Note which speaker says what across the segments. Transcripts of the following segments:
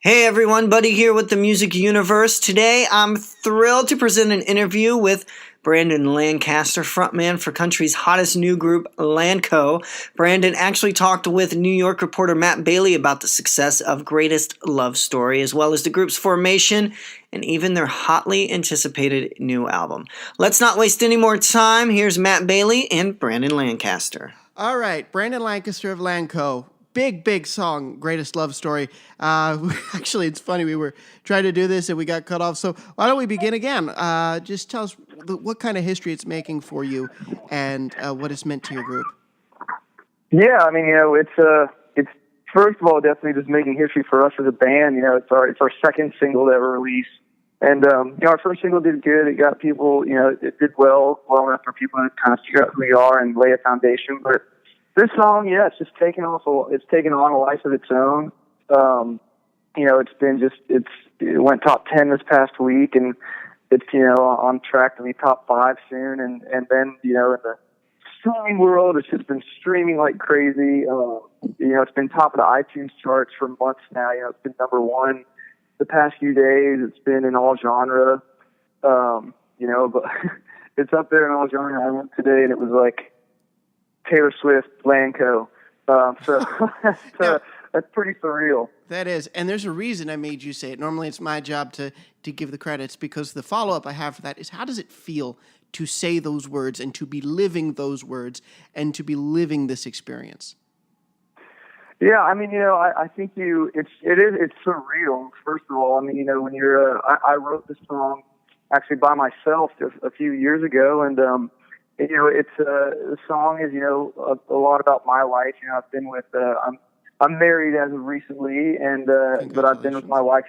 Speaker 1: Hey everyone, Buddy here with the Music Universe. Today I'm thrilled to present an interview with Brandon Lancaster, frontman for country's hottest new group, LANCO. Brandon actually talked with New York reporter Matt Bailey about the success of Greatest Love Story, as well as the group's formation and even their hotly anticipated new album. Let's not waste any more time. Here's Matt Bailey and Brandon Lancaster.
Speaker 2: All right, Brandon Lancaster of LANCO. Big song, Greatest Love Story. Actually, it's funny. We were trying to do this and we got cut off. So why don't we begin again? Just tell us what kind of history it's making for you and what it's meant to your group.
Speaker 3: Yeah, I mean, it's first of all definitely just making history for us as a band. It's our second single to ever release, and our first single did good. It got people, it did well enough for people to kind of figure out who we are and lay a foundation. But this song, it's just taken on a life of its own. It went top 10 this past week, and it's on track to be top 5 soon. And then in the streaming world, it's just been streaming like crazy. It's been top of the iTunes charts for months now. It's been number 1 the past few days. It's been in all genre. But it's up there in all genre. I went today and it was like Taylor Swift, LANCO. That's pretty surreal.
Speaker 2: That is, and there's a reason I made you say it. Normally it's my job to give the credits, because the follow-up I have for that is, how does it feel to say those words and to be living those words and to be living this experience?
Speaker 3: Yeah, I mean, I think it's surreal. First of all, I mean, when I wrote this song actually by myself a few years ago, and the song is a lot about my life. I've been with I'm married as of recently, and but I've been with my wife.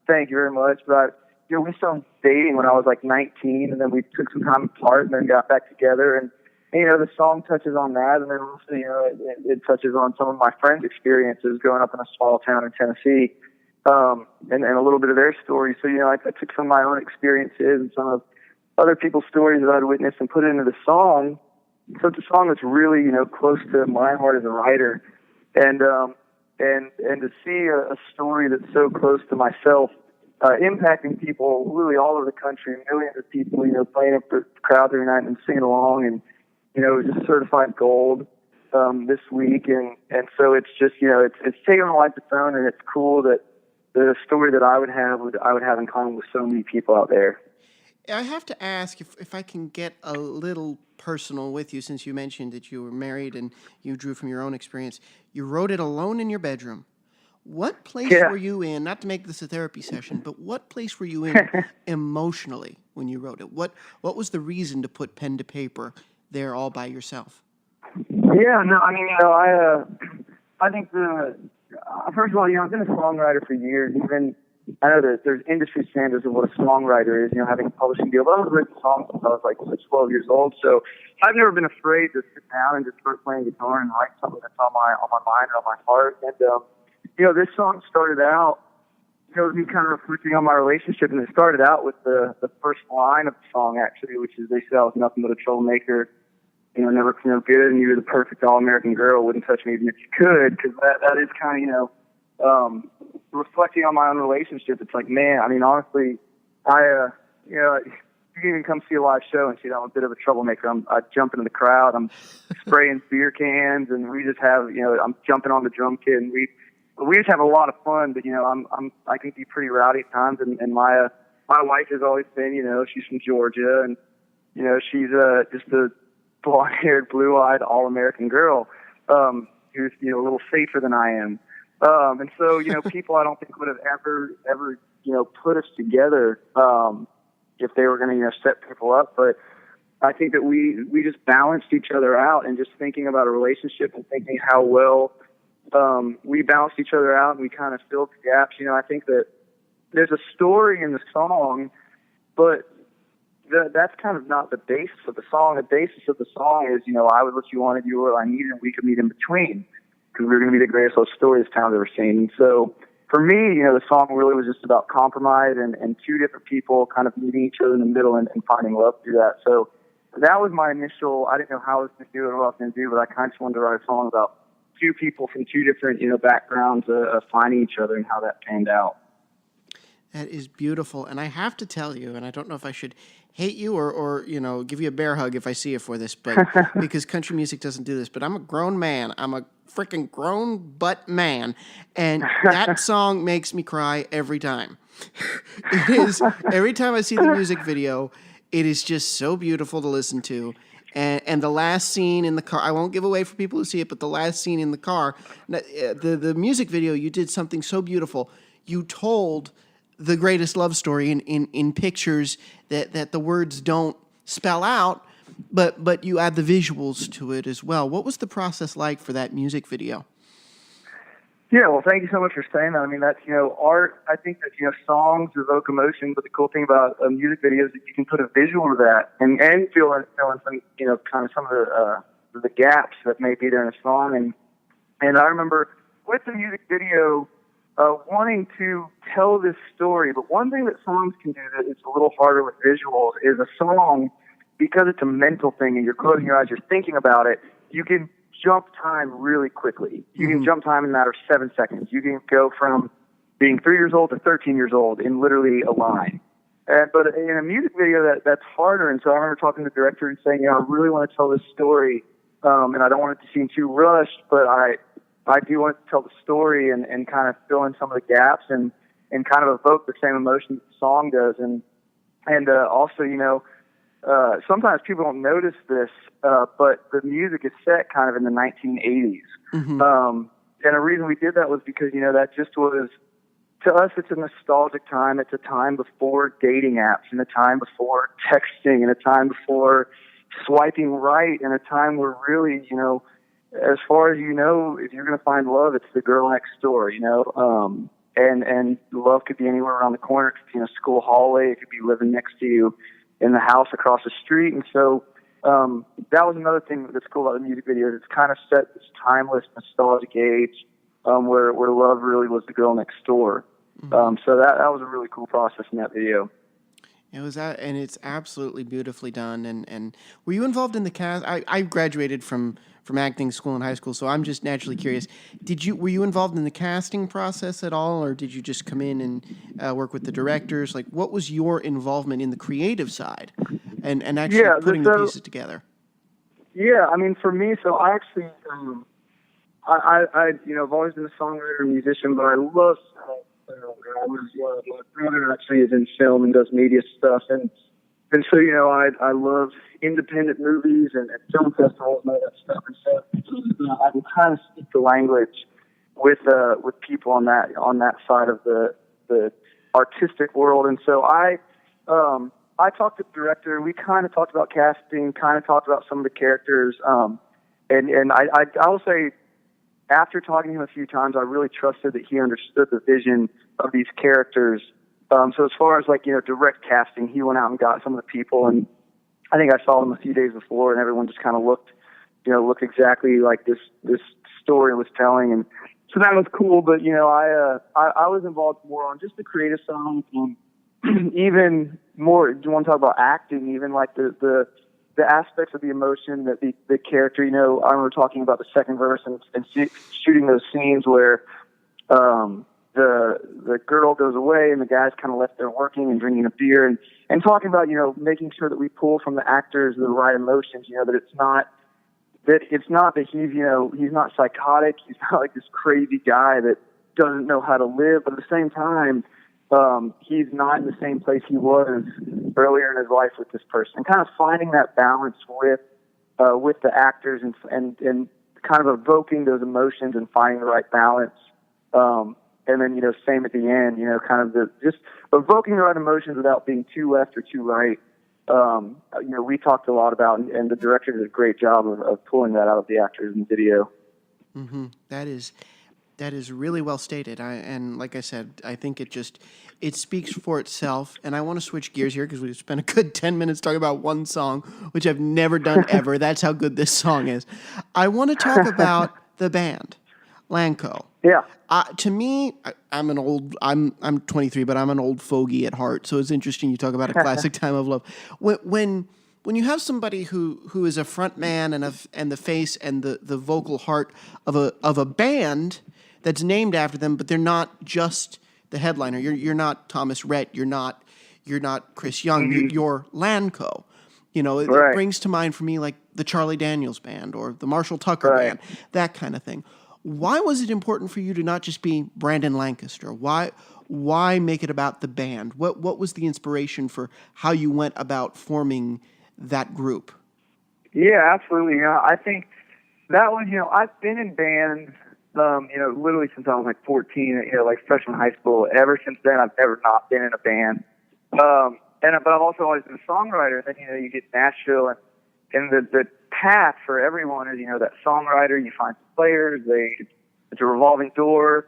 Speaker 3: Thank you very much. But we started dating when I was like 19, and then we took some time apart, and then got back together. And the song touches on that, and then also it touches on some of my friends' experiences growing up in a small town in Tennessee, and a little bit of their stories. So I took some of my own experiences and some of other people's stories that I'd witnessed and put it into the song. So it's a song that's really, close to my heart as a writer. And to see a story that's so close to myself, impacting people really all over the country, millions of people, playing up the crowd every night and singing along, and, just certified gold, this week. And so it's just, it's taken on a life of its own, and it's cool that the story that I would have in common with so many people out there.
Speaker 2: I have to ask if I can get a little personal with you, since you mentioned that you were married and you drew from your own experience. You wrote it alone in your bedroom. What place were you in, not to make this a therapy session, but what place were you in emotionally when you wrote it? What was the reason to put pen to paper there all by yourself?
Speaker 3: Yeah, no, I mean, I think first of all, I've been a songwriter for years. Even I know that there's industry standards of what a songwriter is, having a publishing deal. But I was writing songs since I was like 12 years old, so I've never been afraid to sit down and just start playing guitar and write something that's on my mind or on my heart. And this song started out, me kind of reflecting on my relationship, and it started out with the first line of the song, actually, which is, they said I was nothing but a troublemaker, never good, and you were the perfect all-American girl, wouldn't touch me even if you could, because that is kind of, reflecting on my own relationship. It's like, man, I mean, honestly, you can even come see a live show and see that I'm a bit of a troublemaker. I jump into the crowd, I'm spraying beer cans, and we just have, I'm jumping on the drum kit, and we just have a lot of fun. But I can be pretty rowdy at times, and my wife has always been, she's from Georgia, and she's just a blonde-haired, blue-eyed, all-American girl, who's a little safer than I am. And so, people I don't think would have ever, put us together, if they were going to, set people up. But I think that we just balanced each other out, and just thinking about a relationship and thinking how well, we balanced each other out, and we kind of filled the gaps. I think that there's a story in the song, but that's kind of not the basis of the song. The basis of the song is, I was what you wanted, you were what I needed, and we could meet in between, because we were going to be the greatest love story this town's ever seen. And so for me, the song really was just about compromise and two different people kind of meeting each other in the middle and finding love through that. So that was my initial, I didn't know how I was going to do it or what I was going to do, but I kind of just wanted to write a song about two people from two different, backgrounds finding each other and how that panned out.
Speaker 2: That is beautiful. And I have to tell you, and I don't know if I should hate you or give you a bear hug if I see you for this, but because country music doesn't do this, but I'm a grown man. I'm a freaking grown butt man. And that song makes me cry every time. It is, every time I see the music video, it is just so beautiful to listen to. And the last scene in the car, I won't give away for people who see it, but the last scene in the car, the music video, you did something so beautiful. You told the greatest love story in pictures that the words don't spell out, but you add the visuals to it as well. What was the process like for that music video?
Speaker 3: Yeah, well, thank you so much for saying that. I mean, that's, art. I think that, songs evoke emotion, but the cool thing about a music video is that you can put a visual to that and fill in some, kind of some of the gaps that may be there in a song. And I remember with the music video, wanting to tell this story, but one thing that songs can do that is a little harder with visuals is a song, because it's a mental thing and you're closing your eyes, you're thinking about it, you can jump time really quickly. You can jump time in a matter of 7 seconds. You can go from being 3 years old to 13 years old in literally a line. But in a music video, that's harder. And so I remember talking to the director and saying, I really want to tell this story, and I don't want it to seem too rushed, but I do want to tell the story and kind of fill in some of the gaps and kind of evoke the same emotion that the song does. And also, sometimes people don't notice this, but the music is set kind of in the 1980s. And the reason we did that was because, that just was, to us, it's a nostalgic time. It's a time before dating apps and a time before texting and a time before swiping right and a time where really, as far as if you're going to find love, it's the girl next door, and love could be anywhere around the corner. It could be in a school hallway. It could be living next to you in the house across the street. And so that was another thing that's cool about the music video. It's kind of set this timeless, nostalgic age where love really was the girl next door. So that was a really cool process in that video.
Speaker 2: It was that, and it's absolutely beautifully done. And were you involved in the cast? I graduated from acting school in high school, so I'm just naturally curious. Were you involved in the casting process at all, or did you just come in and work with the directors? Like, what was your involvement in the creative side and actually putting the pieces together? Yeah,
Speaker 3: I mean, for me, so I actually, I've always been a songwriter and musician, but I love my brother actually is in film and does media stuff, and so I love independent movies and film festivals and all that stuff, and so I can kind of speak the language with people on that side of the artistic world, and so I talked to the director. We kind of talked about casting, kind of talked about some of the characters, and I will say, after talking to him a few times, I really trusted that he understood the vision of these characters. So as far as direct casting, he went out and got some of the people, and I think I saw them a few days before, and everyone just kind of looked exactly like this story was telling, and so that was cool. But I was involved more on just the creative side, and even more. Do you want to talk about acting? Even like the aspects of the emotion that the character, I remember talking about the second verse and shooting those scenes where the girl goes away and the guy's kind of left there working and drinking a beer and talking about, making sure that we pull from the actors the right emotions, that it's not that he's not psychotic. He's not like this crazy guy that doesn't know how to live, but at the same time, he's not in the same place he was earlier in his life with this person, and kind of finding that balance with the actors and kind of evoking those emotions and finding the right balance. And then, same at the end, kind of just evoking the right emotions without being too left or too right. We talked a lot about, and the director did a great job of pulling that out of the actors in the video.
Speaker 2: Mm-hmm. That is really well stated. And like I said, I think it speaks for itself. And I want to switch gears here because we've spent a good 10 minutes talking about one song, which I've never done ever. That's how good this song is. I want to talk about the band, LANCO.
Speaker 3: Yeah.
Speaker 2: To me, I'm 23, but I'm an old fogey at heart. So it's interesting you talk about a classic time of love. When when you have somebody who is a front man and the face and the vocal heart of a band that's named after them, but they're not just the headliner. You're not Thomas Rhett. You're not Chris Young. You're LANCO. You know, it brings to mind for me like the Charlie Daniels Band or the Marshall Tucker Band, that kind of thing. Why was it important for you to not just be Brandon Lancaster? Why make it about the band? What was the inspiration for how you went about forming that group?
Speaker 3: Yeah, absolutely. I think that was, I've been in bands, literally since I was like 14, like freshman high school. Ever since then, I've never not been in a band. But I've also always been a songwriter. And then, you get Nashville and the path for everyone is, that songwriter, you find some players, it's a revolving door.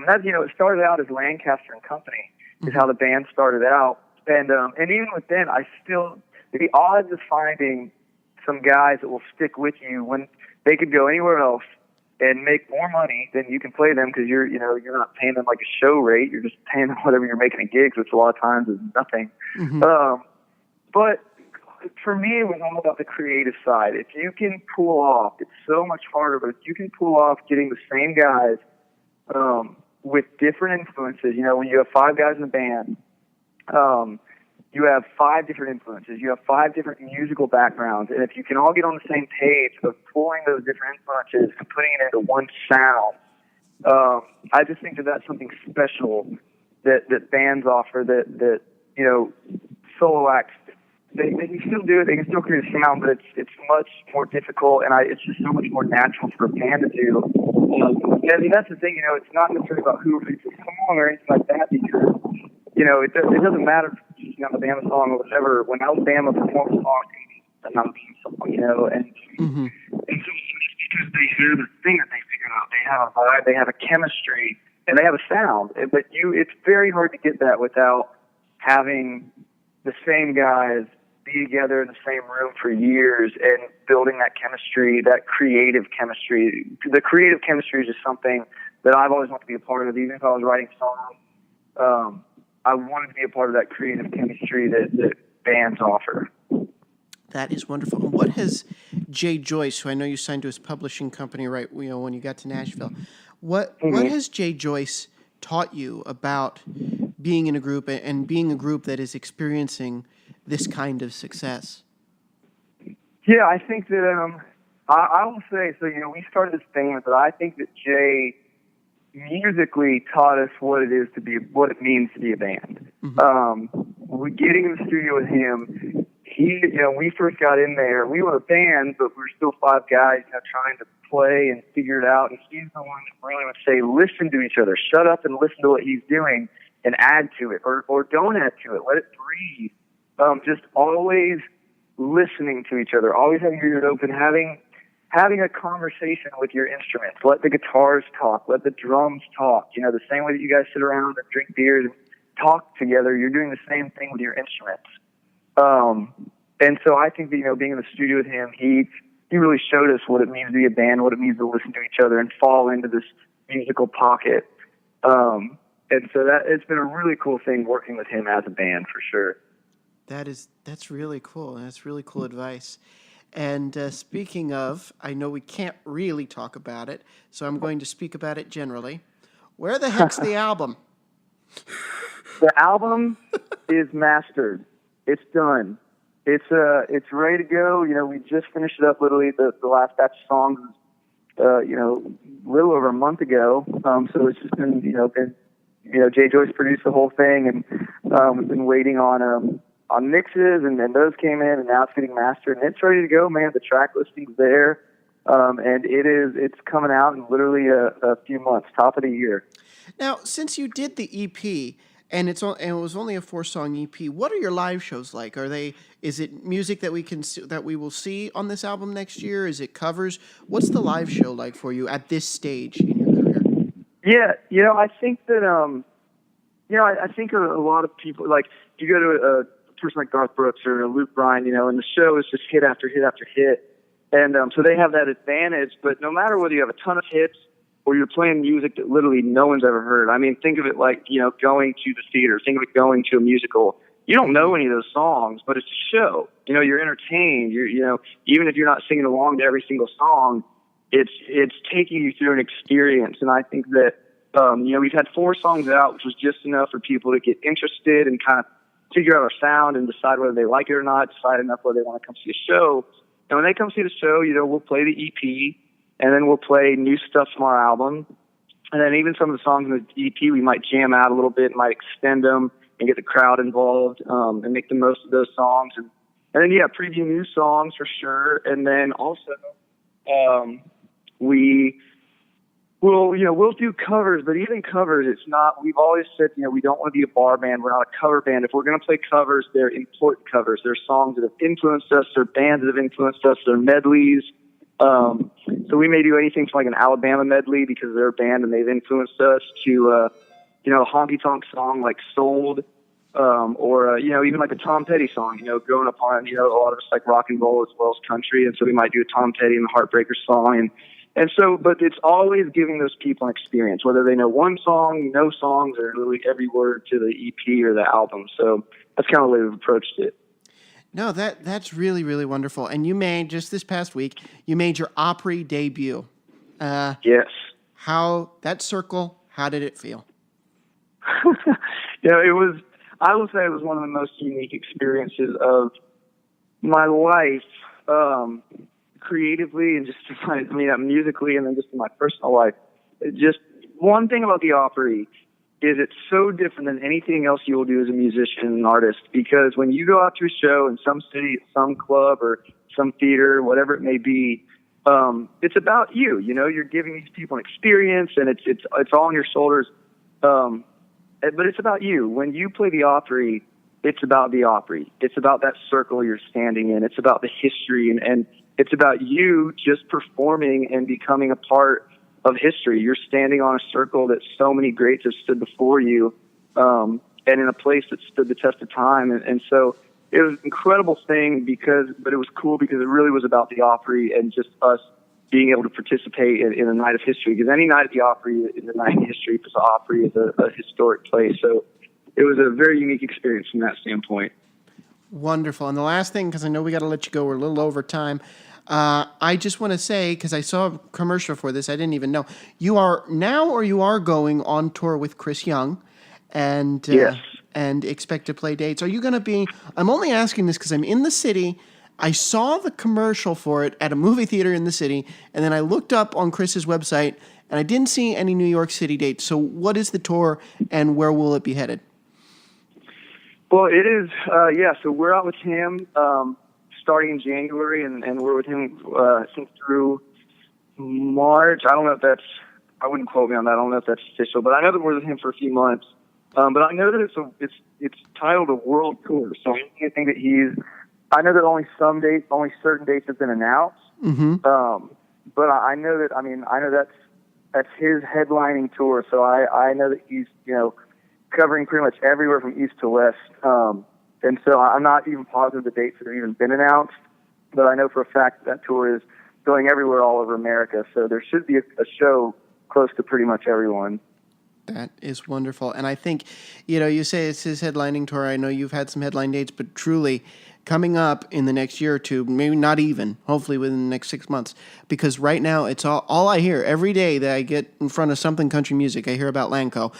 Speaker 3: That's, it started out as Lancaster and Company is how the band started out. And even with then, the odds of finding some guys that will stick with you when they could go anywhere else and make more money than you can play them because you're not paying them like a show rate. You're just paying them whatever you're making in gigs, which a lot of times is nothing. But for me, it was all about the creative side. If you can pull off, it's so much harder, but if you can pull off getting the same guys with different influences, when you have 5 guys in the band, you have 5 different influences. You have 5 different musical backgrounds. And if you can all get on the same page of pulling those different influences and putting it into one sound, I just think that that's something special that bands offer that solo acts, they can still do it. They can still create a sound, but it's much more difficult, and it's just so much more natural for a band to do. And that's the thing, it's not necessarily about who writes a song or anything like that because, it doesn't matter if it's Alabama song or whatever. When Alabama performs a song, it's an Alabama song, and so it's because they hear the thing that they figured out. They have a vibe, they have a chemistry, and they have a sound. But it's very hard to get that without having the same guys be together in the same room for years and building that chemistry, that creative chemistry. The creative chemistry is just something that I've always wanted to be a part of. Even if I was writing songs, I wanted to be a part of that creative chemistry that bands offer.
Speaker 2: That is wonderful. And what has Jay Joyce, who I know you signed to his publishing company, right? When you got to Nashville, what has Jay Joyce taught you about being in a group and being a group that is experiencing this kind of success?
Speaker 3: Yeah, I think that I will say so. We started this thing with it. I think that Jay musically taught us what it means to be a band. We getting in the studio with him. We first got in there. We were a band, but we were still 5 guys, trying to play and figure it out. And he's the one that really would say, "Listen to each other. Shut up and listen to what he's doing, and add to it, or don't add to it. Let it breathe." Just always listening to each other, always having your ears open, having a conversation with your instruments. Let the guitars talk. Let the drums talk. The same way that you guys sit around and drink beers and talk together, you're doing the same thing with your instruments. And so I think that, being in the studio with him, he really showed us what it means to be a band, what it means to listen to each other and fall into this musical pocket. And so it's been a really cool thing working with him as a band for sure.
Speaker 2: That's really cool. That's really cool advice. And speaking of, I know we can't really talk about it, so I'm going to speak about it generally. Where the heck's the album?
Speaker 3: The album is mastered. It's done. It's ready to go. We just finished it up literally the last batch of songs, a little over a month ago. So it's just been, Jay Joyce produced the whole thing, and we've been waiting on mixes, and then those came in, and now it's getting mastered, and it's ready to go, man. The track listing's there, and it's coming out in literally a few months, top of the year.
Speaker 2: Now, since you did the EP, and it was only a 4-song EP, what are your live shows like? Is it music that we will see on this album next year? Is it covers? What's the live show like for you at this stage in your career?
Speaker 3: Yeah, I think that I think a lot of people, like, you go to a person like Garth Brooks or Luke Bryan, and the show is just hit after hit after hit. And so they have that advantage. But no matter whether you have a ton of hits or you're playing music that literally no one's ever heard, I mean, think of it like, going to the theater. Think of it going to a musical. you don't know any of those songs, but it's a show. You know, you're entertained. Even if you're not singing along to every single song, it's taking you through an experience. And I think that, we've had 4 songs out, which was just enough for people to get interested and kind of figure out our sound and decide whether they like it or not, decide enough whether they want to come see a show. And when they come see the show, we'll play the EP, and then we'll play new stuff from our album. And then even some of the songs in the EP, we might jam out a little bit, might extend them and get the crowd involved, and make the most of those songs. And then, preview new songs for sure. And then also, we'll do covers, but even covers, it's not, we've always said, we don't want to be a bar band. We're not a cover band. If we're going to play covers, they're important covers. They're songs that have influenced us. They're bands that have influenced us. They're medleys. So we may do anything from like an Alabama medley because they're a band and they've influenced us to, a honky tonk song like Sold, or even like a Tom Petty song, growing up on, a lot of us like rock and roll as well as country. And so we might do a Tom Petty and the Heartbreaker song. And so, but it's always giving those people an experience, whether they know one song, no songs, or literally every word to the EP or the album. So that's kind of the way we've approached it.
Speaker 2: No, that's really, really wonderful. And you made, just this past week, you made your Opry debut.
Speaker 3: Yes.
Speaker 2: How did it feel?
Speaker 3: I will say it was one of the most unique experiences of my life, creatively and just musically, and then just in my personal life. Just one thing about the Opry is it's so different than anything else you will do as a musician and an artist, because when you go out to a show in some city, some club or some theater, whatever it may be, it's about you. You're giving these people an experience, and it's all on your shoulders. But it's about you. When you play the Opry, it's about the Opry. It's about that circle you're standing in. It's about the history, and it's about you just performing and becoming a part of history. You're standing on a circle that so many greats have stood before you, and in a place that stood the test of time. And so it was an incredible thing but it was cool because it really was about the Opry and just us being able to participate in a night of history. Because any night at the Opry is a night in history, because the Opry is a historic place. So it was a very unique experience from that standpoint.
Speaker 2: Wonderful. And the last thing, because I know we got to let you go, we're a little over time. I just want to say, because I saw a commercial for this, I didn't even know. You are going on tour with Chris Young, and
Speaker 3: yes,
Speaker 2: and expect to play dates. Are you going to be? I'm only asking this because I'm in the city. I saw the commercial for it at a movie theater in the city, and then I looked up on Chris's website, and I didn't see any New York City dates. So, what is the tour, and where will it be headed?
Speaker 3: Well, it is, so we're out with him starting in January, and we're with him since through March. I don't know if I wouldn't quote me on that. I don't know if that's official, but I know that we're with him for a few months. But I know that it's titled a world tour, so I think that I know that only certain dates have been announced.
Speaker 2: Mm-hmm.
Speaker 3: But I know that's his headlining tour, so I know that he's, covering pretty much everywhere from east to west. And so I'm not even positive the dates have even been announced, but I know for a fact that tour is going everywhere all over America. So there should be a show close to pretty much everyone.
Speaker 2: That is wonderful. And I think, you say it's his headlining tour. I know you've had some headline dates, but truly coming up in the next year or two, maybe not even, hopefully within the next 6 months, because right now it's all I hear every day that I get in front of something country music. I hear about LANCO.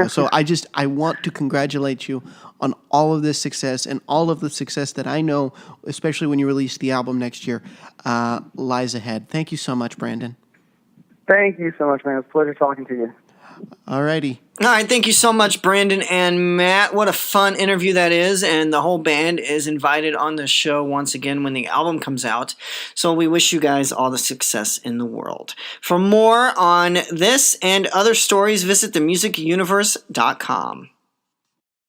Speaker 2: So I want to congratulate you on all of this success and all of the success that I know, especially when you release the album next year, lies ahead. Thank you so much, Brandon.
Speaker 3: Thank you so much, man. It's a pleasure talking to you.
Speaker 2: All righty.
Speaker 1: All right, thank you so much, Brandon and Matt. What a fun interview that is, and the whole band is invited on the show once again when the album comes out. So we wish you guys all the success in the world. For more on this and other stories, visit themusicuniverse.com.